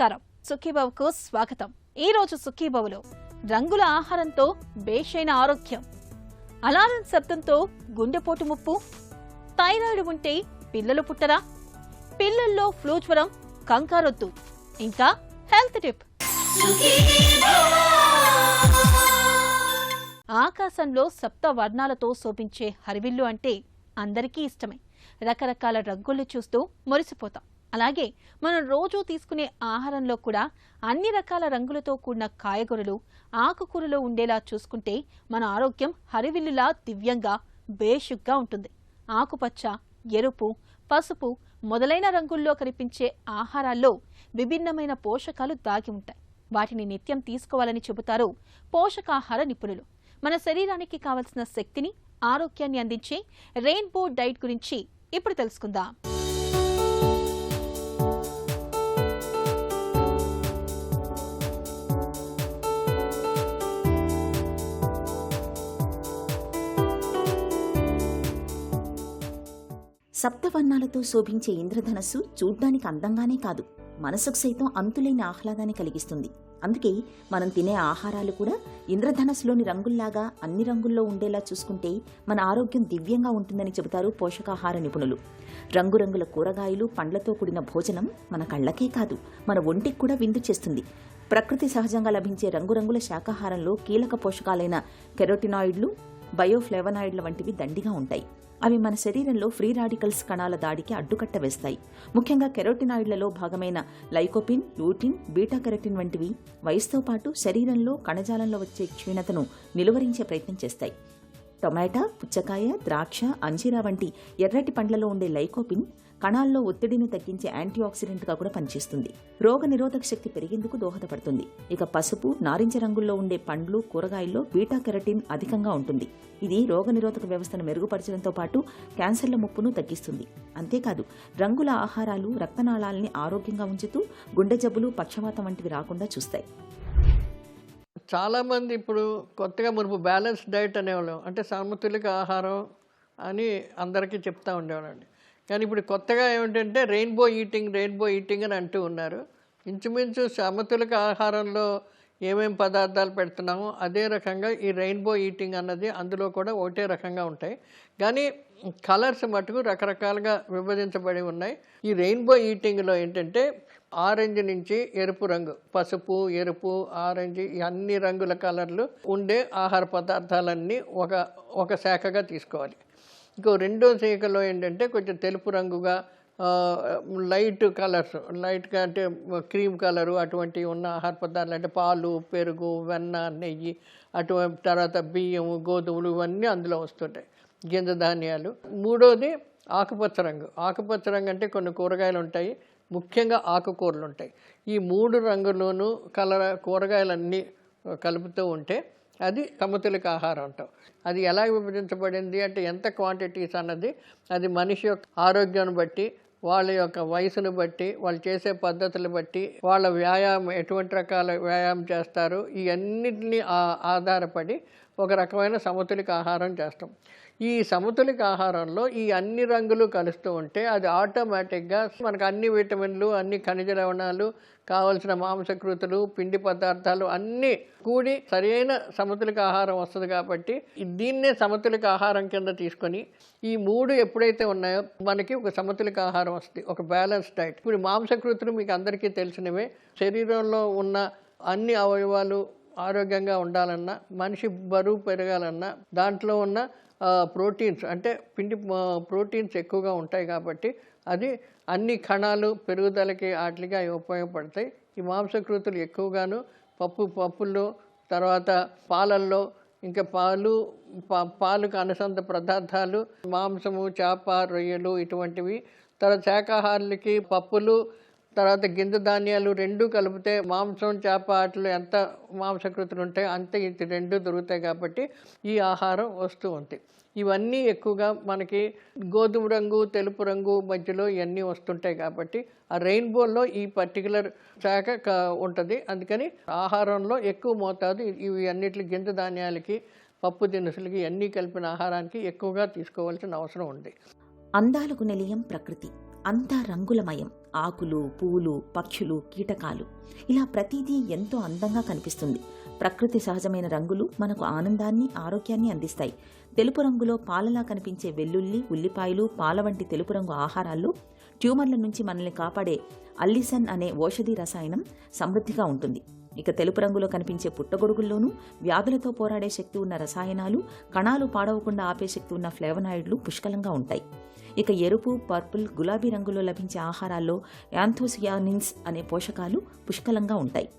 నమస్కారం, సుఖీభవకు స్వాగతం. ఈ రోజు సుఖీభవలో రంగుల ఆహారంతో బేషైన ఆరోగ్యం, అలారం శబ్దంతో గుండెపోటు ముప్పు, థైరాయిడ్ ఉంటే పిల్లలు పుట్టరా, పిల్లల్లో ఫ్లూ జ్వరం కంకారొద్దు, ఇంకా హెల్త్ టిప్. ఆకాశంలో సప్త వర్ణాలతో శోభించే హరివిల్లు అంటే అందరికీ ఇష్టమే. రకరకాల రంగుల్ని చూస్తూ మురిసిపోతాం. అలాగే మనం రోజూ తీసుకునే ఆహారంలో కూడా అన్ని రకాల రంగులతో కూడిన కాయగూరలు, ఆకుకూరలు ఉండేలా చూసుకుంటే మన ఆరోగ్యం హరివిల్లులా దివ్యంగా బేషుగ్గా ఉంటుంది. ఆకుపచ్చ, ఎరుపు, పసుపు మొదలైన రంగుల్లో కనిపించే ఆహారాల్లో విభిన్నమైన పోషకాలు దాగి ఉంటాయి. వాటిని నిత్యం తీసుకోవాలని చెబుతారు పోషకాహార నిపుణులు. మన శరీరానికి కావలసిన శక్తిని, ఆరోగ్యాన్ని అందించే రెయిన్బో డైట్ గురించి ఇప్పుడు తెలుసుకుందాం. సప్తవర్ణాలతో శోభించే ఇంద్రధనస్సు చూడ్డానికి అందంగానే కాదు, మనసుకు సైతం అంతులేని ఆహ్లాదాన్ని కలిగిస్తుంది. అందుకే మనం తినే ఆహారాలు కూడా ఇంద్రధనస్సులోని రంగుల్లాగా అన్ని రంగుల్లో ఉండేలా చూసుకుంటే మన ఆరోగ్యం దివ్యంగా ఉంటుందని చెబుతారు పోషకాహార నిపుణులు. రంగురంగుల కూరగాయలు, పండ్లతో కూడిన భోజనం మన కళ్ళకే కాదు, మన ఒంటికి కూడా విందు చేస్తుంది. ప్రకృతి సహజంగా లభించే రంగురంగుల శాకాహారంలో కీలక పోషకాలైన కెరోటినాయిడ్లు, బయోఫ్లేవనాయిడ్ల వంటివి దండిగా ఉంటాయి. అవి మన శరీరంలో ఫ్రీ రాడికల్స్ కణాల దాడికి అడ్డుకట్ట వేస్తాయి. ముఖ్యంగా కెరోటినాయిడ్లలో భాగమైన లైకోపిన్, లూటిన్, బీటా కెరటిన్ వంటివి వయసుతో పాటు శరీరంలో కణజాలంలో వచ్చే క్షీణతను నిలువరించే ప్రయత్నం చేస్తాయి. టొమాటో, పుచ్చకాయ, ద్రాక్ష, అంజీరా వంటి ఎర్రటి పండ్లలో ఉండే లైకోపిన్ కణాల్లో ఒత్తిడిని తగ్గించే యాంటీఆక్సిడెంట్గా కూడా పనిచేస్తుంది. రోగ నిరోధక శక్తి పెరిగేందుకు దోహదపడుతుంది. ఇక పసుపు, నారింజ రంగుల్లో ఉండే పండ్లు, కూరగాయల్లో బీటా కెరటిన్ అధికంగా ఉంటుంది. ఇది రోగ నిరోధక వ్యవస్థను మెరుగుపరచడంతో పాటు క్యాన్సర్ల ముప్పును తగ్గిస్తుంది. అంతేకాదు రంగుల ఆహారాలు రక్తనాళాలని ఆరోగ్యంగా ఉంచుతూ గుండె జబ్బులు, పక్షవాతం వంటివి రాకుండా చూస్తాయి. చాలామంది ఇప్పుడు కొత్తగా మునుపు బ్యాలెన్స్ డైట్ అనేవాళ్ళం, అంటే సమతులిత ఆహారం అని అందరికీ చెప్తా ఉండేవాళ్ళండి. కానీ ఇప్పుడు కొత్తగా ఏమిటంటే రెయిన్బో ఈటింగ్ అని అంటూ ఉన్నారు. ఇంచుమించు సమతులిత ఆహారంలో ఏమేం పదార్థాలు పెడుతున్నామో అదే రకంగా ఈ రెయిన్బో ఈటింగ్ అన్నది అందులో కూడా ఒకటే రకంగా ఉంటాయి. కానీ కలర్స్ మటుకు రకరకాలుగా విభజించబడి ఉన్నాయి. ఈ రెయిన్బో ఈటింగ్లో ఏంటంటే ఆరెంజ్ నుంచి ఎరుపు రంగు, పసుపు, ఎరుపు, ఆరెంజ్ ఈ అన్ని రంగుల కలర్లు ఉండే ఆహార పదార్థాలన్నీ ఒక శాఖగా తీసుకోవాలి. ఇంకో రెండో శాఖలో ఏంటంటే కొంచెం తెలుపు రంగుగా లైట్ కలర్స్, లైట్గా అంటే క్రీమ్ కలరు అటువంటివి ఉన్న ఆహార పదార్థాలు, అంటే పాలు, పెరుగు, వెన్న, నెయ్యి, అటువంటి తర్వాత బియ్యము, గోధుమలు ఇవన్నీ అందులో వస్తుంటాయి, గింజ ధాన్యాలు. మూడోది ఆకుపచ్చ రంగు. ఆకుపచ్చ రంగు అంటే కొన్ని కూరగాయలు ఉంటాయి, ముఖ్యంగా ఆకుకూరలు ఉంటాయి. ఈ మూడు రంగుల్లోనూ కూరగాయలన్నీ కలుపుతూ ఉంటే అది సమతులిత ఆహారం అంటాం. అది ఎలా విభజించబడింది అంటే ఎంత క్వాంటిటీస్ అన్నది అది మనిషి యొక్క ఆరోగ్యాన్ని బట్టి, వాళ్ళ యొక్క వయసును బట్టి, వాళ్ళు చేసే పద్ధతులు బట్టి, వాళ్ళ వ్యాయామం ఎటువంటి రకాల వ్యాయామం చేస్తారు, ఈ అన్నిటినీ ఆధారపడి ఒక రకమైన సమతులిత ఆహారం చేస్తాం. ఈ సమతులిత ఆహారంలో ఈ అన్ని రంగులు కలుస్తూ ఉంటే అది ఆటోమేటిక్గా మనకు అన్ని విటమిన్లు, అన్ని ఖనిజ లవణాలు, కావలసిన మాంసకృతులు, పిండి పదార్థాలు అన్నీ కూడి సరైన సమతులిత ఆహారం వస్తుంది. కాబట్టి దీన్నే సమతులిత ఆహారం కింద తీసుకొని ఈ మూడు ఎప్పుడైతే ఉన్నాయో మనకి ఒక సమతులిత ఆహారం వస్తుంది, ఒక బ్యాలెన్స్ డైట్. ఇప్పుడు మాంసకృతులు మీకు అందరికీ తెలిసినవే. శరీరంలో ఉన్న అన్ని అవయవాలు ఆరోగ్యంగా ఉండాలన్నా, మనిషి బరువు పెరగాలన్నా దాంట్లో ఉన్న ప్రోటీన్స్, అంటే ప్రోటీన్స్ ఎక్కువగా ఉంటాయి. కాబట్టి అది అన్ని కణాలు పెరుగుదలకి వాటికి అవి ఉపయోగపడతాయి. ఈ మాంసకృతులు ఎక్కువగాను పప్పుల్లో, తర్వాత పాలల్లో, ఇంకా పాలుకు అనుసంధ పదార్థాలు, మాంసము, చేప, రొయ్యలు ఇటువంటివి. తర్వాత శాకాహారులకి పప్పులు, తర్వాత గింజ ధాన్యాలు రెండు కలిపితే మాంసం, చేప వాటిలో ఎంత మాంసకృతులు ఉంటాయో అంతే ఇది రెండు దొరుకుతాయి. కాబట్టి ఈ ఆహారం వస్తూ ఉంటాయి. ఇవన్నీ ఎక్కువగా మనకి గోధుమ రంగు, తెలుపు రంగు మధ్యలో ఇవన్నీ వస్తుంటాయి. కాబట్టి ఆ రెయిన్బోలో ఈ పర్టికులర్ శాఖ ఉంటుంది. అందుకని ఆహారంలో ఎక్కువ మోతాదు ఇవి అన్నిటి గింజ ధాన్యాలకి, పప్పు దినుసులకి ఇవన్నీ కలిపిన ఆహారానికి ఎక్కువగా తీసుకోవాల్సిన అవసరం ఉంది. అందాలకు నిలయం ప్రకృతి. అంతా రంగులమయం. ఆకులు, పూలు, పక్షులు, కీటకాలు, ఇలా ప్రతిదీ ఎంతో అందంగా కనిపిస్తుంది. ప్రకృతి సహజమైన రంగులు మనకు ఆనందాన్ని, ఆరోగ్యాన్ని అందిస్తాయి. తెలుపు రంగులో పాలలా కనిపించే వెల్లుల్లి, ఉల్లిపాయలు, పాల వంటి తెలుపు రంగు ఆహారాల్లో ట్యూమర్ల నుంచి మనల్ని కాపాడే అల్లిసన్ అనే ఓషధి రసాయనం సమృద్ధిగా ఉంటుంది. ఇక తెలుపు రంగులో కనిపించే పుట్టగొడుగుల్లోనూ వ్యాధులతో పోరాడే శక్తి ఉన్న రసాయనాలు, కణాలు పాడవకుండా ఆపే శక్తి ఉన్న ఫ్లేవనాయిడ్లు పుష్కలంగా ఉంటాయి. ఇక ఎరుపు, పర్పుల్, గులాబీ రంగులో లభించే ఆహారాల్లో యాంథోసియానిన్స్ అనే పోషకాలు పుష్కలంగా ఉంటాయి.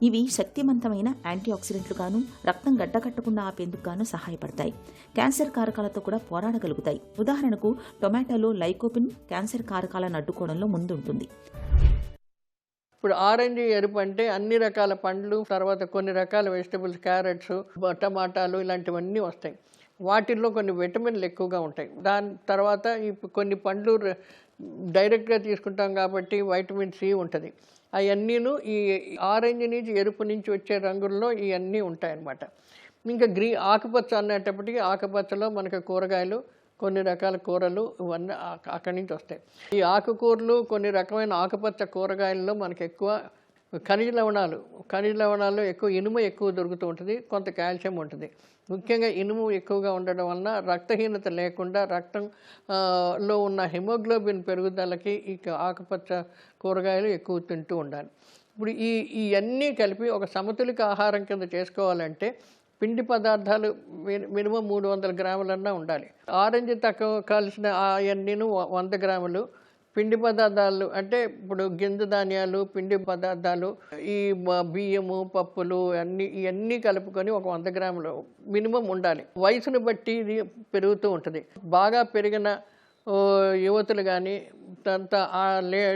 ఇవి శక్తివంతమైన యాంటీ ఆక్సిడెంట్లుగాను, రక్తం గడ్డకట్టకుండా ఆపేందుకు గాను సహాయపడతాయి. క్యాన్సర్ కారకాలతో కూడా పోరాడగలుగుతాయి. ఉదాహరణకు టొమాటోలో లైకోపిన్ క్యాన్సర్ కారకాలను అడ్డుకోవడంలో ముందుంటుంది. ఇప్పుడు ఆరెంజ్, ఎరుపు అంటే అన్ని రకాల పండ్లు, తర్వాత కొన్ని రకాల వెజిటబుల్స్, క్యారెట్స్, టమాటాలు ఇలాంటివన్నీ వస్తాయి. వాటిల్లో కొన్ని విటమిన్లు ఎక్కువగా ఉంటాయి. దాని తర్వాత కొన్ని పండ్లు డైరెక్ట్గా తీసుకుంటాం కాబట్టి వైటమిన్ సి ఉంటుంది. అవన్నీను ఈ ఆరెంజ్ నుంచి, ఎరుపు నుంచి వచ్చే రంగుల్లో ఇవన్నీ ఉంటాయన్నమాట. ఇంకా ఆకుపచ్చ అనేటప్పటికీ ఆకుపచ్చలో మనకు కూరగాయలు, కొన్ని రకాల కూరలు ఇవన్నీ అక్కడి నుంచి వస్తాయి. ఈ ఆకుకూరలు, కొన్ని రకమైన ఆకుపచ్చ కూరగాయల్లో మనకు ఎక్కువ ఖనిజ లవణాలు ఎక్కువ, ఇనుము ఎక్కువ దొరుకుతూ ఉంటుంది, కొంత కాల్షియం ఉంటుంది. ముఖ్యంగా ఇనుము ఎక్కువగా ఉండడం వలన రక్తహీనత లేకుండా రక్తంలో ఉన్న హిమోగ్లోబిన్ పెరుగుదలకి ఈ ఆకుపచ్చ కూరగాయలు ఎక్కువ తింటూ ఉండాలి. ఇప్పుడు ఇవన్నీ కలిపి ఒక సమతులిత ఆహారం కింద చేసుకోవాలంటే పిండి పదార్థాలు మినిమం 300 గ్రాములన్నా ఉండాలి. ఆరెంజ్ తక్కువ కలిసిన అవన్నీను 100 గ్రాములు. పిండి పదార్థాలు అంటే ఇప్పుడు గింజ ధాన్యాలు, పిండి పదార్థాలు, ఈ బియ్యము, పప్పులు ఇవన్నీ కలుపుకొని ఒక 100 గ్రాములు మినిమం ఉండాలి. వయసును బట్టి ఇది పెరుగుతూ ఉంటుంది. బాగా పెరిగిన యువతులు కానీ,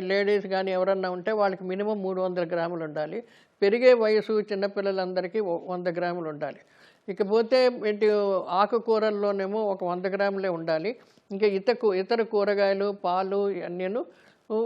లేడీస్ కానీ ఎవరన్నా ఉంటే వాళ్ళకి మినిమం 300 గ్రాములు ఉండాలి. పెరిగే వయసు చిన్నపిల్లలందరికీ 100 గ్రాములు ఉండాలి. ఇకపోతే ఆకుకూరల్లోనేమో ఒక 100 గ్రాములే ఉండాలి. ఇంకా ఇతర కూరగాయలు, పాలు ఇవన్నీను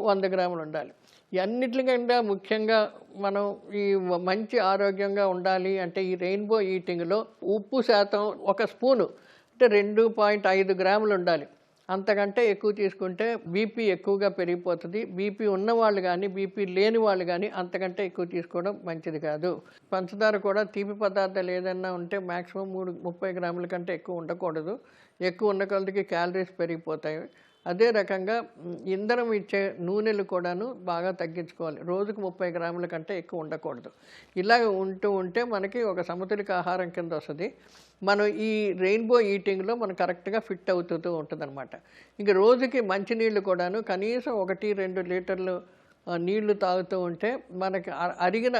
100 గ్రాములు ఉండాలి. ఇవన్నిటికంటే ముఖ్యంగా మనం ఈ మంచి ఆరోగ్యంగా ఉండాలి అంటే ఈ రెయిన్బో ఈటింగ్లో ఉప్పు శాతం ఒక స్పూను అంటే 2.5 గ్రాములు ఉండాలి. అంతకంటే ఎక్కువ తీసుకుంటే బీపీ ఎక్కువగా పెరిగిపోతుంది. బీపీ ఉన్నవాళ్ళు కానీ, బీపీ లేని వాళ్ళు కానీ అంతకంటే ఎక్కువ తీసుకోవడం మంచిది కాదు. పంచదార కూడా తీపి పదార్థాలు ఏదన్నా ఉంటే మ్యాక్సిమం 30 గ్రాముల కంటే ఎక్కువ ఉండకూడదు. ఎక్కువ ఉన్న కొలదికి క్యాలరీస్ పెరిగిపోతాయి. అదే రకంగా ఇంధనం ఇచ్చే నూనెలు కూడాను బాగా తగ్గించుకోవాలి. రోజుకు 30 గ్రాముల కంటే ఎక్కువ ఉండకూడదు. ఇలాగ ఉంటే మనకి ఒక సమతులిత ఆహారం కింద వస్తుంది. మనం ఈ రెయిన్బో ఈటింగ్లో మనం కరెక్ట్గా ఫిట్ అవుతూ ఉంటుందన్నమాట. ఇంక రోజుకి మంచినీళ్ళు కూడాను కనీసం 1-2 లీటర్లు నీళ్లు తాగుతూ ఉంటే మనకి అరిగిన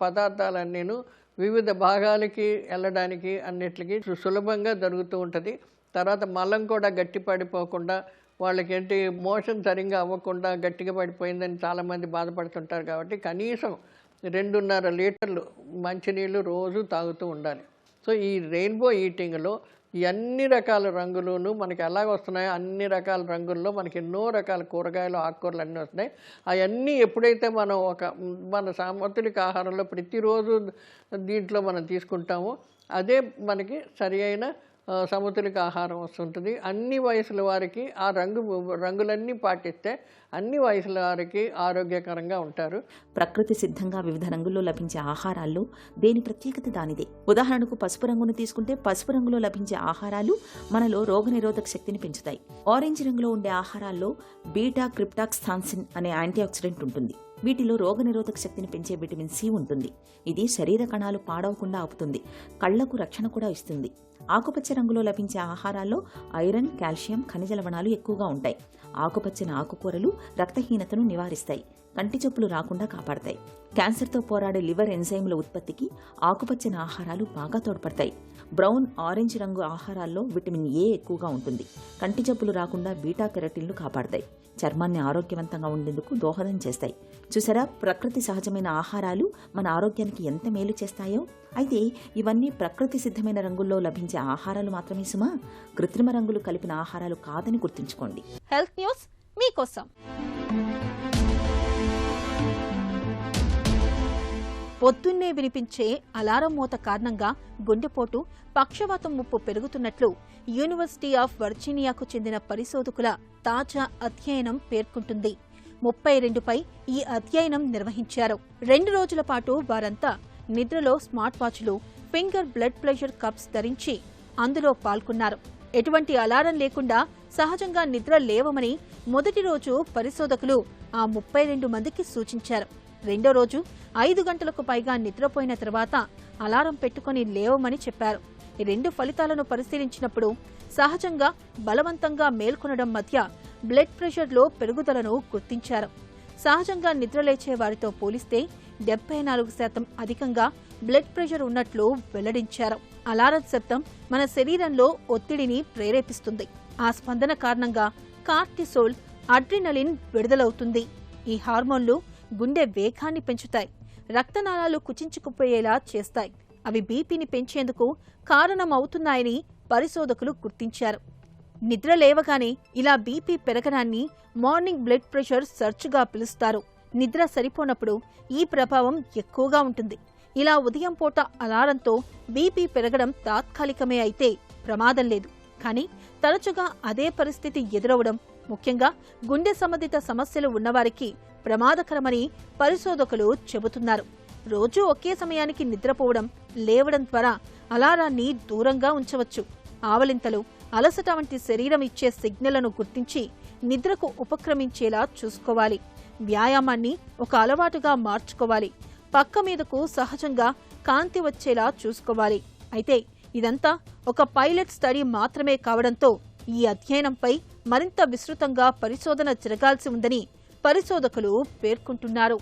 పదార్థాలన్నీను వివిధ భాగాలకి వెళ్ళడానికి అన్నిటికీ సులభంగా జరుగుతూ ఉంటుంది. తర్వాత మలం కూడా గట్టి పడిపోకుండా, వాళ్ళకి మోషన్ సరిగ్గా అవ్వకుండా గట్టిగా పడిపోయిందని చాలామంది బాధపడుతుంటారు. కాబట్టి కనీసం 2.5 లీటర్లు మంచినీళ్ళు రోజు తాగుతూ ఉండాలి. సో ఈ రెయిన్బో ఈటింగ్లో అన్ని రకాల రంగులను మనకి ఎలాగ వస్తున్నాయో అన్ని రకాల రంగుల్లో మనకి ఎన్నో రకాల కూరగాయలు, ఆకుకూరలు అన్నీ వస్తున్నాయి. అవన్నీ ఎప్పుడైతే మనం మన సమతులిత ఆహారంలో ప్రతిరోజు దీంట్లో మనం తీసుకుంటామో అదే మనకి సరి అయిన సమతులిత ఆహారం వస్తుంటుంది. అన్ని వయసుల వారికి ఆ రంగులన్నీ పాటిస్తే అన్ని వయసుల వారికి ఆరోగ్యకరంగా ఉంటారు. ప్రకృతి సిద్ధంగా వివిధ రంగుల్లో లభించే ఆహారాల్లో దేని ప్రత్యేకత దానిదే. ఉదాహరణకు పసుపు రంగును తీసుకుంటే పసుపు రంగులో లభించే ఆహారాలు మనలో రోగనిరోధక శక్తిని పెంచుతాయి. ఆరెంజ్ రంగులో ఉండే ఆహారాల్లో బీటా క్రిప్టాక్సాన్సిన్ అనే యాంటీ ఆక్సిడెంట్ ఉంటుంది. వీటిలో రోగనిరోధక శక్తిని పెంచే విటమిన్ సి ఉంటుంది. ఇది శరీర కణాలు పాడవకుండా ఆపుతుంది. కళ్లకు రక్షణ కూడా ఇస్తుంది. ఆకుపచ్చ రంగులో లభించే ఆహారాల్లో ఐరన్, కాల్షియం, ఖనిజ లవణాలు ఎక్కువగా ఉంటాయి. ఆకుపచ్చని ఆకుకూరలు రక్తహీనతను నివారిస్తాయి, కంటి జబ్బులు రాకుండా కాపాడతాయి. క్యాన్సర్తో పోరాడే లివర్ ఎంజైముల ఉత్పత్తికి ఆకుపచ్చని ఆహారాలు బాగా తోడ్పడతాయి. బ్రౌన్, ఆరెంజ్ రంగు ఆహారాల్లో విటమిన్ ఏ ఎక్కువగా ఉంటుంది. కంటి జబ్బులు రాకుండా బీటా కెరటిన్లు కాపాడతాయి. చర్మాన్ని ఆరోగ్యవంతంగా ఉండేందుకు దోహదం చేస్తాయి. చూసారా, ప్రకృతి సహజమైన ఆహారాలు మన ఆరోగ్యానికి ఎంత మేలు చేస్తాయో. అయితే ఇవన్నీ ప్రకృతి సిద్ధమైన రంగుల్లో లభించే ఆహారాలు మాత్రమే సుమా, కృత్రిమ రంగులు కలిపిన ఆహారాలు కాదని గుర్తుంచుకోండి. హెల్త్ న్యూస్ మీకోసం. పొద్దున్నే వినిపించే అలారం మోత కారణంగా గుండెపోటు, పక్షవాతం ముప్పు పెరుగుతున్నట్లు యూనివర్సిటీ ఆఫ్ వర్జీనియాకు చెందిన పరిశోధకుల తాజా అధ్యయనం పేర్కొంటుంది. 32పై ఈ అధ్యయనం నిర్వహించారు. 2 రోజుల పాటు వారంతా నిద్రలో స్మార్ట్ వాచ్లు, ఫింగర్ బ్లడ్ ప్రెషర్ కప్స్ ధరించి అందులో పాల్గొన్నారు. ఎటువంటి అలారం లేకుండా సహజంగా నిద్ర లేవమని మొదటి రోజు పరిశోధకులు ఆ 32 మందికి సూచించారు. రెండో రోజు 5 గంటలకు పైగా నిద్రపోయిన తర్వాత అలారం పెట్టుకుని లేవమని చెప్పారు. ఈ 2 ఫలితాలను పరిశీలించినప్పుడు సహజంగా, బలవంతంగా మేల్కొనడం మధ్య బ్లడ్ ప్రెషర్లో పెరుగుదలను గుర్తించారు. సహజంగా నిద్రలేచే వారితో పోలిస్తే 74% అధికంగా బ్లడ్ ప్రెషర్ ఉన్నట్లు వెల్లడించారు. అలారం శబ్దం మన శరీరంలో ఒత్తిడిని ప్రేరేపిస్తుంది. ఆ స్పందన కారణంగా కార్టిసోల్, అడ్రినలిన్ విడుదలవుతుంది. ఈ హార్మోన్లు గుండె వేగాన్ని పెంచుతాయి, రక్తనాళాలు కుచించుకుపోయేలా చేస్తాయి. అవి బీపీని పెంచేందుకు కారణమవుతున్నాయని పరిశోధకులు గుర్తించారు. నిద్ర లేవగానే ఇలా బీపీ పెరగడాన్ని మార్నింగ్ బ్లడ్ ప్రెషర్ సర్చ్గా పిలుస్తారు. నిద్ర సరిపోనప్పుడు ఈ ప్రభావం ఎక్కువగా ఉంటుంది. ఇలా ఉదయం పూట అలారంతో బీపీ పెరగడం తాత్కాలికమే అయితే ప్రమాదం లేదు. కానీ తరచుగా అదే పరిస్థితి ఎదురవడం, ముఖ్యంగా గుండె సంబంధిత సమస్యలు ఉన్నవారికి ప్రమాదకరమని పరిశోధకులు చెబుతున్నారు. రోజూ ఒకే సమయానికి నిద్రపోవడం, లేవడం ద్వారా అలారాన్ని దూరంగా ఉంచవచ్చు. ఆవలింతలు, అలసట వంటి శరీరం ఇచ్చే సిగ్నళ్లను గుర్తించి నిద్రకు ఉపక్రమించేలా చూసుకోవాలి. వ్యాయామాన్ని ఒక అలవాటుగా మార్చుకోవాలి. పక్క మీదకు సహజంగా కాంతి వచ్చేలా చూసుకోవాలి. అయితే ఇదంతా ఒక పైలట్ స్టడీ మాత్రమే కావడంతో ఈ అధ్యయనంపై మరింత విస్తృతంగా పరిశోధన జరగాల్సి ఉందని పరిశోధకులు పేర్కొంటున్నారు.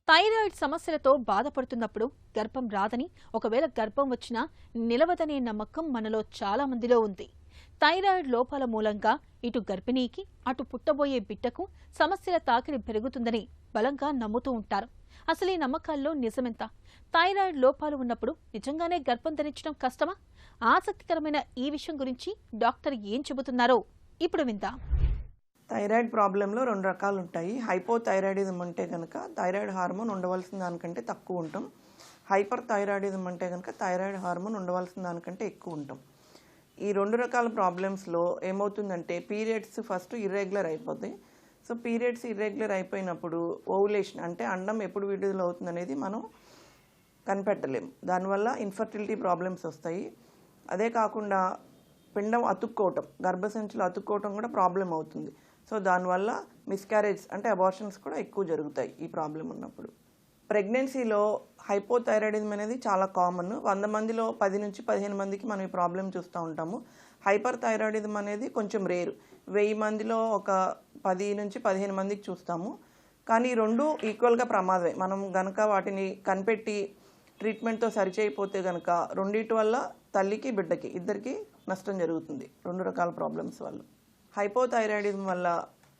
థైరాయిడ్ సమస్యలతో బాధపడుతున్నప్పుడు గర్భం రాదని, ఒకవేళ గర్భం వచ్చినా నిలవదనే నమ్మకం మనలో చాలా మందిలో ఉంది. థైరాయిడ్ లోపాల మూలంగా ఇటు గర్భిణీకి, అటు పుట్టబోయే బిడ్డకు సమస్యల తాకిడి పెరుగుతుందని బలంగా నమ్ముతూ ఉంటారు. అసలు ఈ నమ్మకాల్లో నిజమెంత? థైరాయిడ్ లోపాలు ఉన్నప్పుడు నిజంగానే గర్భం ధరించడం కష్టమా? ఆసక్తికరమైన ఈ విషయం గురించి డాక్టర్ ఏం చెబుతున్నారో ఇప్పుడు విందాం. థైరాయిడ్ ప్రాబ్లంలో 2 రకాలు ఉంటాయి. హైపోథైరాయిడిజం అంటే కనుక థైరాయిడ్ హార్మోన్ ఉండవలసిన దానికంటే తక్కువ ఉంటాం. హైపర్ థైరాయిడిజం అంటే కనుక థైరాయిడ్ హార్మోన్ ఉండవలసిన దానికంటే ఎక్కువ ఉంటాం. ఈ 2 రకాల ప్రాబ్లమ్స్లో ఏమవుతుందంటే పీరియడ్స్ ఫస్ట్ ఇర్రెగ్యులర్ అయిపోతాయి. సో పీరియడ్స్ ఇర్రెగ్యులర్ అయిపోయినప్పుడు ఓవులేషన్ అంటే అండం ఎప్పుడు విడుదల అవుతుంది అనేది మనం కనిపెట్టలేము. దానివల్ల ఇన్ఫర్టిలిటీ ప్రాబ్లమ్స్ వస్తాయి. అదే కాకుండా పిండం అతుక్కోవటం, గర్భసంచిలో అతుక్కోవటం కూడా ప్రాబ్లం అవుతుంది. సో దానివల్ల మిస్క్యారేజ్ అంటే అబార్షన్స్ కూడా ఎక్కువ జరుగుతాయి ఈ ప్రాబ్లం ఉన్నప్పుడు. ప్రెగ్నెన్సీలో హైపోథైరాయిడిజం అనేది చాలా కామన్. 100 మందిలో 10 నుంచి 15 మందికి మనం ఈ ప్రాబ్లం చూస్తూ ఉంటాము. హైపర్ థైరాయిడిజం అనేది కొంచెం రేరు. 1000 మందిలో ఒక 10 నుంచి 15 మందికి చూస్తాము. కానీ 2 ఈక్వల్గా ప్రమాదమే. మనం గనక వాటిని కనిపెట్టి ట్రీట్మెంట్తో సరిచేయకపోతే కనుక రెండింటి వల్ల తల్లికి, బిడ్డకి ఇద్దరికి నష్టం జరుగుతుంది 2 రకాల ప్రాబ్లమ్స్ వల్ల. హైపోథైరాయిడిజం వల్ల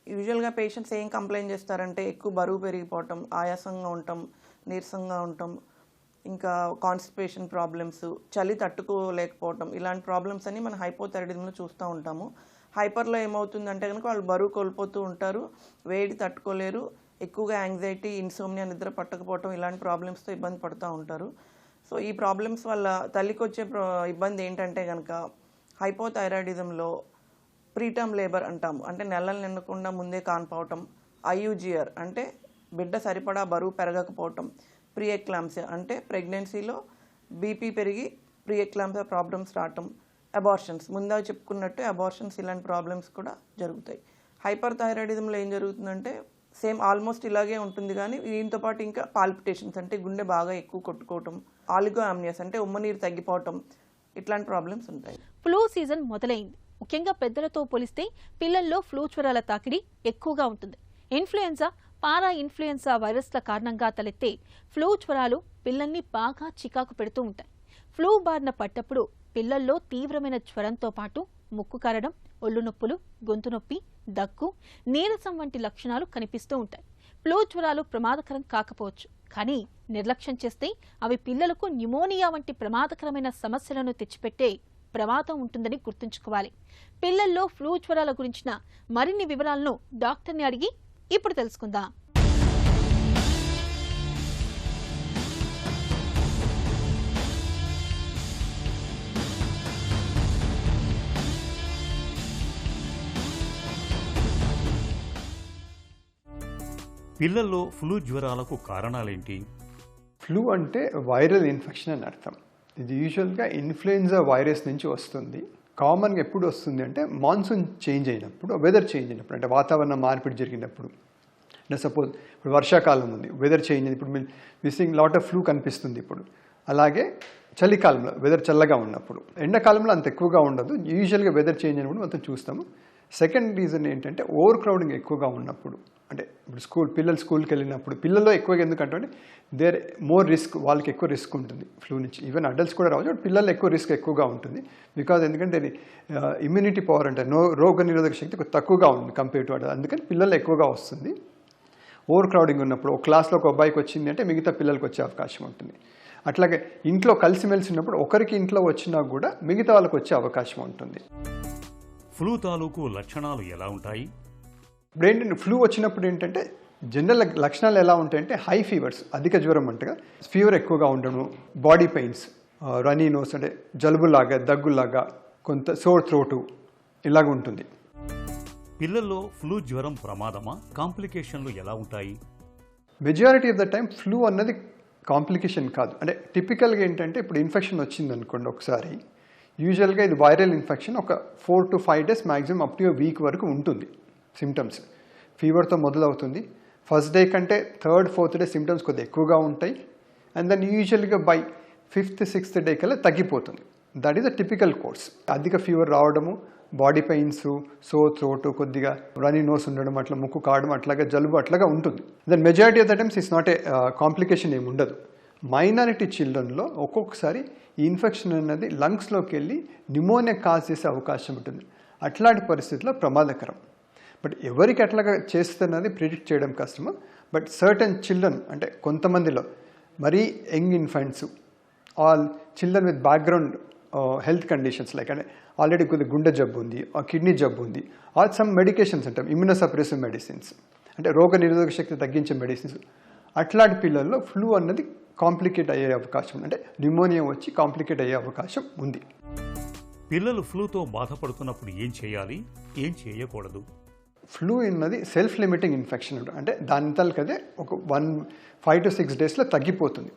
యూజువల్గా పేషెంట్స్ ఏం కంప్లైంట్ చేస్తారంటే ఎక్కువ బరువు పెరిగిపోవటం, ఆయాసంగా ఉండటం, నీరసంగా ఉండటం, ఇంకా కాన్స్టిపేషన్ ప్రాబ్లమ్స్, చలి తట్టుకోలేకపోవటం, ఇలాంటి ప్రాబ్లమ్స్ అన్ని మనం హైపోథైరాయిడిజంలో చూస్తూ ఉంటాము. హైపర్లో ఏమవుతుందంటే కనుక వాళ్ళు బరువు కోల్పోతూ ఉంటారు, వేడి తట్టుకోలేరు, ఎక్కువగా యాంగ్జైటీ, ఇన్సోమ్నియా, నిద్ర పట్టకపోవటం ఇలాంటి ప్రాబ్లమ్స్తో ఇబ్బంది పడుతూ ఉంటారు. సో ఈ ప్రాబ్లమ్స్ వల్ల తల్లికి వచ్చే ఇబ్బంది ఏంటంటే కనుక హైపోథైరాయిడిజంలో ప్రీటర్మ్ లేబర్ అంటాము, అంటే నెలలు నిండకుండా ముందే కాన్పోవటం, ఐయుజిఆర్ అంటే బిడ్డ సరిపడా బరువు పెరగకపోవటం, ప్రీ ఎక్లాంప్సియా అంటే ప్రెగ్నెన్సీలో బీపీ పెరిగి ప్రీ ఎక్లాంప్సియా ప్రాబ్లమ్స్ రావటం, అబార్షన్స్ ముందా చెప్పుకున్నట్టు అబార్షన్స్ ఇలాంటి ప్రాబ్లమ్స్ కూడా జరుగుతాయి. హైపర్ థైరాయిడిజంలో ఏం జరుగుతుందంటే సేమ్ ఆల్మోస్ట్ ఇలాగే ఉంటుంది. కానీ దీంతో పాటు ఇంకా పాల్పిటేషన్స్ అంటే గుండె బాగా ఎక్కువ కొట్టుకోవటం, ఆలిగో అమ్నియస్ అంటే ఉమ్మనీరు తగ్గిపోవటం, ఇట్లాంటి ప్రాబ్లమ్స్ ఉంటాయి. ఫ్లూ సీజన్ మొదలైంది. ముఖ్యంగా పెద్దలతో పోలిస్తే పిల్లల్లో ఫ్లూ జ్వరాల తాకిడి ఎక్కువగా ఉంటుంది. ఇన్ఫ్లుయెన్జా, పారా ఇన్ఫ్లుయెన్జా వైరస్ల కారణంగా తలెత్తే ఫ్లూ జ్వరాలు పిల్లల్ని బాగా చికాకు పెడుతూ ఉంటాయి. ఫ్లూ బారిన పడ్డప్పుడు పిల్లల్లో తీవ్రమైన జ్వరంతో పాటు ముక్కు కారడం, ఒళ్ళు నొప్పులు, గొంతు నొప్పి, దగ్గు, నీరసం వంటి లక్షణాలు కనిపిస్తూ ఉంటాయి. ఫ్లూ జ్వరాలు ప్రమాదకరం కాకపోవచ్చు, కానీ నిర్లక్ష్యం చేస్తే అవి పిల్లలకు న్యూమోనియా వంటి ప్రమాదకరమైన సమస్యలను తెచ్చిపెట్టే ప్రమాదం ఉంటుందని గుర్తుంచుకోవాలి. పిల్లల్లో ఫ్లూ జ్వరాల గురించిన మరిన్ని వివరాలను డాక్టర్ని అడిగి ఇప్పుడు తెలుసుకుందాం. పిల్లల్లో ఫ్లూ జ్వరాలకు కారణాలేంటి? ఫ్లూ అంటే వైరల్ ఇన్ఫెక్షన్ అని అర్థం. ఇది యూజువల్గా ఇన్ఫ్లుయెన్జా వైరస్ నుంచి వస్తుంది. కామన్గా ఎప్పుడు వస్తుంది అంటే మాన్సూన్ చేంజ్ అయినప్పుడు, వెదర్ చేంజ్ అయినప్పుడు, అంటే వాతావరణ మార్పిడి జరిగినప్పుడు. అంటే సపోజ్ ఇప్పుడు వర్షాకాలం ఉంది, వెదర్ చేంజ్ అయింది, ఇప్పుడు మిస్సింగ్ లాట్ ఆఫ్ ఫ్లూ కనిపిస్తుంది ఇప్పుడు. అలాగే చలికాలంలో వెదర్ చల్లగా ఉన్నప్పుడు, ఎండాకాలంలో అంత ఎక్కువగా ఉండదు, యూజువల్గా వెదర్ చేంజ్ అయినప్పుడు మొత్తం చూస్తాము. సెకండ్ రీజన్ ఏంటంటే ఓవర్ క్రౌడింగ్ ఎక్కువగా ఉన్నప్పుడు, అంటే ఇప్పుడు పిల్లలు స్కూల్కి వెళ్ళినప్పుడు, పిల్లల్లో ఎక్కువగా ఎందుకంటే దేర్ మోర్ రిస్క్, వాళ్ళకి ఎక్కువ రిస్క్ ఉంటుంది ఫ్లూ నుంచి. ఈవెన్ అడల్ట్స్ కూడా రావచ్చు, బట్ పిల్లలు ఎక్కువ రిస్క్ ఎక్కువగా ఉంటుంది. బికాజ్ ఎందుకంటే అది ఇమ్యూనిటీ పవర్ అంటే రోగ నిరోధక శక్తి తక్కువగా ఉంది కంపేర్ టు అడల్ట్, అందుకని పిల్లలు ఎక్కువగా వస్తుంది. ఓవర్ క్రౌడింగ్ ఉన్నప్పుడు ఒక క్లాస్లో ఒక అబ్బాయికి వచ్చింది అంటే మిగతా పిల్లలకి వచ్చే అవకాశం ఉంటుంది. అట్లాగే ఇంట్లో కలిసిమెలిసి ఉన్నప్పుడు ఒకరికి ఇంట్లో వచ్చినా కూడా మిగతా వాళ్ళకి వచ్చే అవకాశం ఉంటుంది. ఫ్లూ తాలూకు లక్షణాలు ఎలా ఉంటాయి? ఇప్పుడు ఏంటంటే ఫ్లూ వచ్చినప్పుడు ఏంటంటే జనరల్ లక్షణాలు ఎలా ఉంటాయంటే హై ఫీవర్స్, అధిక జ్వరం అంటగా, ఫీవర్ ఎక్కువగా ఉండడం, బాడీ పెయిన్స్, రనీ నోస్ అంటే జలుబులాగా, దగ్గులాగా, కొంత సోర్ థ్రోటు ఇలాగ ఉంటుంది. పిల్లల్లో ఫ్లూ జ్వరం ప్రమాదమా? కాంప్లికేషన్లు ఎలా ఉంటాయి? Majority of the time flu అన్నది కాంప్లికేషన్ కాదు. అంటే టిపికల్గా ఏంటంటే ఇప్పుడు ఇన్ఫెక్షన్ వచ్చింది అనుకోండి ఒకసారి, యూజువల్గా ఇది వైరల్ ఇన్ఫెక్షన్ ఒక 4 to 5 days maximum up to week వరకు ఉంటుంది. సిమ్టమ్స్ ఫీవర్తో మొదలవుతుంది. ఫస్ట్ డే కంటే 3rd, 4th డే సిమ్టమ్స్ కొద్దిగా ఎక్కువగా ఉంటాయి. అండ్ దెన్ యూజువల్గా బై 5th, 6th డే కల్లా తగ్గిపోతుంది. That is a typical course. అధిక ఫీవర్ రావడము, బాడీ పెయిన్స్, సోర్ థ్రోట్, కొద్దిగా రనీ నోస్ ఉండడం, అట్లా ముక్కు కావడం, అట్లాగా జలుబు అట్లాగా ఉంటుంది. Then majority of the times it's not a complication ఏమి ఉండదు. మైనారిటీ చిల్డ్రన్లో ఒక్కొక్కసారి ఈ ఇన్ఫెక్షన్ అనేది లంగ్స్లోకి వెళ్ళి న్యూమోనియా కాజ్ చేసే అవకాశం ఉంటుంది. అట్లాంటి పరిస్థితుల్లో ప్రమాదకరం. బట్ ఎవరికి అట్లాగా చేస్తున్నది ప్రిడిక్ట్ చేయడం కష్టము. బట్ సర్టన్ చిల్డ్రన్ అంటే కొంతమందిలో మరీ young infants, all children with background health conditions like అంటే ఆల్రెడీ కొద్దిగా గుండె జబ్బు ఉంది, కిడ్నీ జబ్బు ఉంది, ఆర్ సమ్ మెడికేషన్స్ అంటాం, ఇమ్యూనోసప్రెసివ్ మెడిసిన్స్ అంటే రోగ నిరోధక శక్తి తగ్గించే మెడిసిన్స్, అట్లాంటి పిల్లల్లో ఫ్లూ అన్నది కాంప్లికేట్ అయ్యే అవకాశం ఉంది. అంటే న్యూమోనియా వచ్చి కాంప్లికేట్ అయ్యే అవకాశం ఉంది. పిల్లలు ఫ్లూతో బాధపడుతున్నప్పుడు ఏం చేయాలి, ఏం చేయకూడదు? ఫ్లూ అన్నది సెల్ఫ్ లిమిటింగ్ ఇన్ఫెక్షన్ అంటే దానికదే ఒక 5 to 6 daysలో తగ్గిపోతుంది.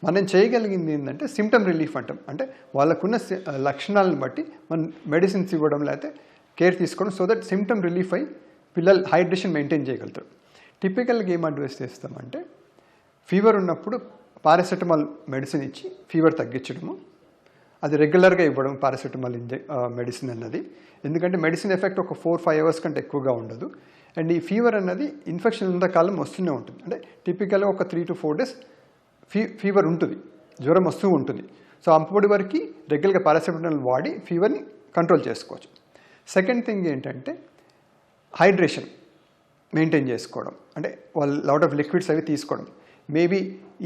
మనం చేయగలిగింది ఏంటంటే సిమ్టమ్ రిలీఫ్ అంటాం. అంటే వాళ్ళకున్న లక్షణాలను బట్టి మనం మెడిసిన్స్ ఇవ్వడం, లేకపోతే కేర్ తీసుకోవడం, సో దట్ సిమ్టమ్ రిలీఫ్ అయ్యి పిల్లలు హైడ్రేషన్ మెయింటైన్ చేయగలుగుతారు. టిపికల్గా ఏం అడ్వైస్ చేస్తామంటే ఫీవర్ ఉన్నప్పుడు పారాసెటమాల్ మెడిసిన్ ఇచ్చి ఫీవర్ తగ్గించడము, అది రెగ్యులర్గా ఇవ్వడం పారాసెటమాల్ మెడిసిన్ అన్నది. ఎందుకంటే మెడిసిన్ ఎఫెక్ట్ ఒక 4-5 hours కంటే ఎక్కువగా ఉండదు. అండ్ ఈ ఫీవర్ అన్నది ఇన్ఫెక్షన్ ఉన్న కాలం వస్తూనే ఉంటుంది. అంటే టిపికల్గా ఒక 3 to 4 days ఫీవర్ ఉంటుంది, జ్వరం వస్తూ ఉంటుంది. సో అప్పటి వరకు రెగ్యులర్గా పారాసెటమాల్ వాడి ఫీవర్ని కంట్రోల్ చేసుకోవచ్చు. సెకండ్ థింగ్ ఏంటంటే హైడ్రేషన్ మెయింటైన్ చేసుకోవడం, అంటే వాళ్ళు లాట్ ఆఫ్ లిక్విడ్స్ అవి తీసుకోవడం. మేబీ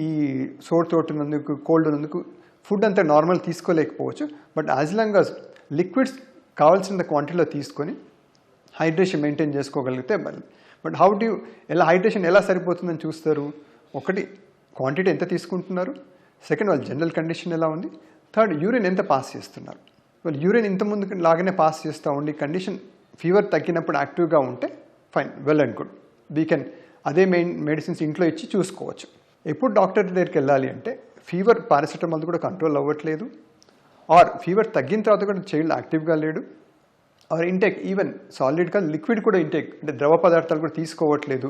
ఈ సోర్ థ్రోట్ ఉన్నందుకు, కోల్డ్ ఉన్నందుకు ఫుడ్ అంతా నార్మల్ తీసుకోలేకపోవచ్చు. But as long as liquids కావాల్సిన క్వాంటిటీలో తీసుకొని హైడ్రేషన్ మెయింటైన్ చేసుకోగలిగితే బట్ హైడ్రేషన్ ఎలా సరిపోతుందని చూస్తారు? ఒకటి క్వాంటిటీ ఎంత తీసుకుంటున్నారు, సెకండ్ వాళ్ళ జనరల్ కండిషన్ ఎలా ఉంది, థర్డ్ యూరిన్ ఎంత పాస్ చేస్తున్నారు. వాళ్ళు యూరిన్ ఇంత ముందు లాగానే పాస్ చేస్తూ ఉండి కండిషన్ ఫీవర్ తగ్గినప్పుడు యాక్టివ్గా ఉంటే fine, well and good, we can అదే మెడిసిన్స్ ఇంట్లో ఇచ్చి చూసుకోవచ్చు. ఎప్పుడు డాక్టర్ దగ్గరికి వెళ్ళాలి అంటే ఫీవర్ పారాసెటమాల్ కూడా కంట్రోల్ అవ్వట్లేదు, ఆర్ ఫీవర్ తగ్గిన తర్వాత కూడా చైల్డ్ యాక్టివ్గా లేడు, ఆర్ ఇంటేక్ ఈవెన్ సాలిడ్గా లిక్విడ్ కూడా ఇంటేక్ అంటే ద్రవ పదార్థాలు కూడా తీసుకోవట్లేదు,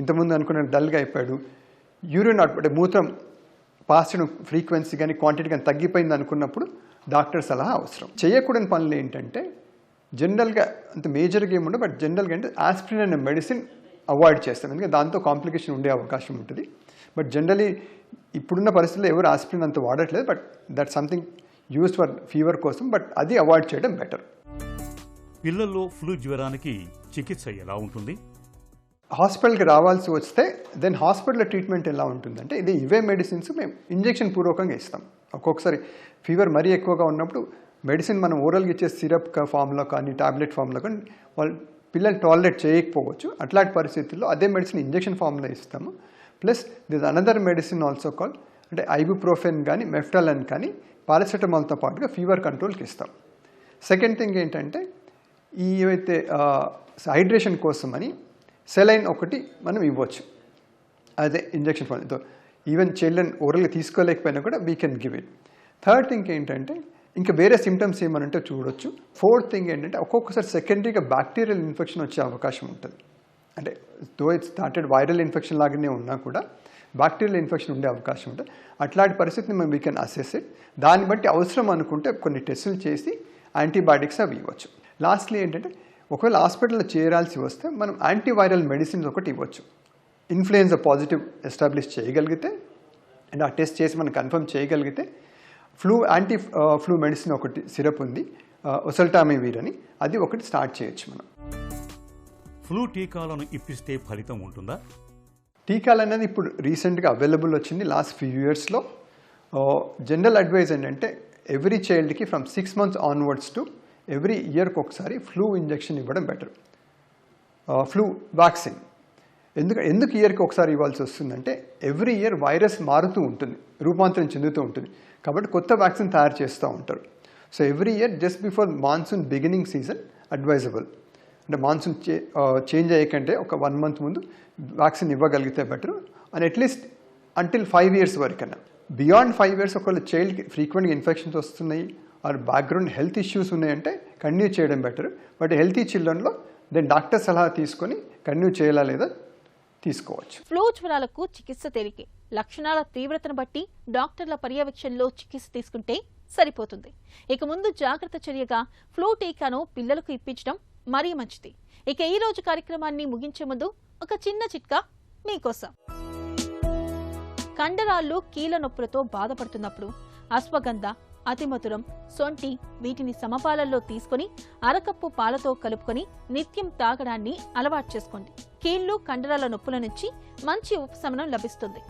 ఇంతకుముందు అనుకున్న డల్గా అయిపోయాడు, యూరిన్ అంటే మూత్రం పాస్ చేయడం ఫ్రీక్వెన్సీ కానీ క్వాంటిటీ కానీ తగ్గిపోయింది అనుకున్నప్పుడు డాక్టర్ సలహా అవసరం. చేయకూడని పనులు ఏంటంటే జనరల్గా అంత మేజర్గా ఏముండదు, బట్ జనరల్గా అంటే ఆస్పిరిన్ అనే మెడిసిన్ అవాయిడ్ చేస్తాం, ఎందుకంటే దాంతో కాంప్లికేషన్ ఉండే అవకాశం ఉంటుంది. బట్ జనరలీ ఇప్పుడున్న పరిస్థితుల్లో ఎవరు ఆస్పిరిన్ అంత వాడట్లేదు, but that something use for fever కోసం, బట్ అది అవాయిడ్ చేయడం బెటర్. పిల్లల్లో ఫ్లూ జ్వరానికి చికిత్స ఎలా ఉంటుంది? హాస్పిటల్కి రావాల్సి వస్తే దెన్ హాస్పిటల్లో ట్రీట్మెంట్ ఎలా ఉంటుందంటే ఇవే మెడిసిన్స్ మేము ఇంజెక్షన్ పూర్వకంగా ఇస్తాం. ఒక్కొక్కసారి ఫీవర్ మరీ ఎక్కువగా ఉన్నప్పుడు మెడిసిన్ మనం ఓరల్గా ఇచ్చే సిరప్ ఫామ్లో కానీ టాబ్లెట్ ఫామ్లో కానీ వాళ్ళు పిల్లలు టాలరేట్ చేయకపోవచ్చు. అట్లాంటి పరిస్థితుల్లో అదే మెడిసిన్ ఇంజెక్షన్ ఫామ్లో ఇస్తాము. Plus this another medicine also call అంటే ఐబుప్రోఫెన్ కానీ మెఫ్టాలన్ కానీ పారాసెటమాల్తో పాటుగా ఫీవర్ కంట్రోల్కి ఇస్తాం. సెకండ్ థింగ్ ఏంటంటే ఏవైతే హైడ్రేషన్ కోసం అని సెలైన్ ఒకటి మనం ఇవ్వచ్చు. అదే ఇంజెక్షన్ ఫార్మ్. ఈవెన్ చిల్డ్రన్ ఓరల్గా తీసుకోలేకపోయినా కూడా we can give it. Third thing ఏంటంటే ఇంకా వేరే సిమ్టమ్స్ ఏమనంటే చూడొచ్చు. ఫోర్త్ థింగ్ ఏంటంటే ఒక్కొక్కసారి సెకండరీగా బ్యాక్టీరియల్ ఇన్ఫెక్షన్ వచ్చే అవకాశం ఉంటుంది. అంటే though it started viral infection లాగానే ఉన్నా కూడా బ్యాక్టీరియల్ ఇన్ఫెక్షన్ ఉండే అవకాశం ఉంటుంది. అట్లాంటి పరిస్థితిని మేము వీ కెన్ అసెస్ ఇట్. దాన్ని బట్టి అవసరం అనుకుంటే కొన్ని టెస్టులు చేసి యాంటీబయాటిక్స్ అవి ఇవ్వచ్చు. లాస్ట్లీ ఏంటంటే ఒకవేళ హాస్పిటల్లో చేరాల్సి వస్తే మనం యాంటీవైరల్ మెడిసిన్స్ ఒకటి ఇవ్వచ్చు. ఇన్ఫ్లుయెన్జా పాజిటివ్ ఎస్టాబ్లిష్ చేయగలిగితే అండ్ ఆ టెస్ట్ చేసి మనం కన్ఫర్మ్ చేయగలిగితే యాంటీ ఫ్లూ మెడిసిన్ ఒకటి సిరప్ ఉంది, ఒసల్టామివిర్ అని, అది ఒకటి స్టార్ట్ చేయొచ్చు మనం. ఫ్లూ టీకాలను ఇప్పిస్తే ఫలితం ఉంటుందా? టీకాలు అనేది ఇప్పుడు రీసెంట్గా అవైలబుల్ వచ్చింది లాస్ట్ ఫ్యూ ఇయర్స్లో. జనరల్ అడ్వైజ్ ఏంటంటే ఎవ్రీ చైల్డ్కి from 6 months onwards to every ఇయర్కి ఒకసారి ఫ్లూ ఇంజెక్షన్ ఇవ్వడం బెటర్. ఫ్లూ వ్యాక్సిన్ ఎందుకు ఇయర్కి ఒకసారి ఇవ్వాల్సి వస్తుందంటే ఎవ్రీ ఇయర్ వైరస్ మారుతూ ఉంటుంది, రూపాంతరం చెందుతూ ఉంటుంది. కాబట్టి కొత్త వ్యాక్సిన్ తయారు చేస్తూ ఉంటారు. So every year just before monsoon beginning season advisable. అంటే మాన్సూన్ చేంజ్ అయ్యేకంటే ఒక 1 month ముందు వ్యాక్సిన్ ఇవ్వగలిగితే better. And at least until 5 years వరకన్నా. బియాండ్ 5 years ఒకవేళ చైల్డ్కి ఫ్రీక్వెంట్గా ఇన్ఫెక్షన్స్ వస్తున్నాయి ఆర్ బ్యాక్గ్రౌండ్ హెల్త్ ఇష్యూస్ ఉన్నాయంటే కంటిన్యూ చేయడం బెటర్. బట్ హెల్తీ చిల్డ్రన్లో దెన్ డాక్టర్ సలహా తీసుకొని కంటిన్యూ చేయాలా లేదా తీసుకోవచ్చు. ఫ్లూ జ్వరాలకు చికిత్స తేలికే. లక్షణాల తీవ్రతను బట్టి డాక్టర్ల పర్యవేక్షణలో చికిత్స తీసుకుంటే సరిపోతుంది. ఇక ముందు జాగ్రత్త చర్యగా ఫ్లూ టీకాను పిల్లలకు ఇప్పించడం మరీ మంచిది. ఇక ఈ రోజు కార్యక్రమాన్ని ముగించే ముందు ఒక చిన్న చిట్కా మీకోసం. కండరాళ్ళు కీళ్ళ నొప్పులతో బాధపడుతున్నప్పుడు అశ్వగంధ, అతిమధురం, సొంటి వీటిని సమపాలల్లో తీసుకుని అరకప్పు పాలతో కలుపుకొని నిత్యం తాగడాన్ని అలవాటు చేసుకోండి. కీళ్లు, కండరాల నొప్పుల నుంచి మంచి ఉపశమనం లభిస్తుంది.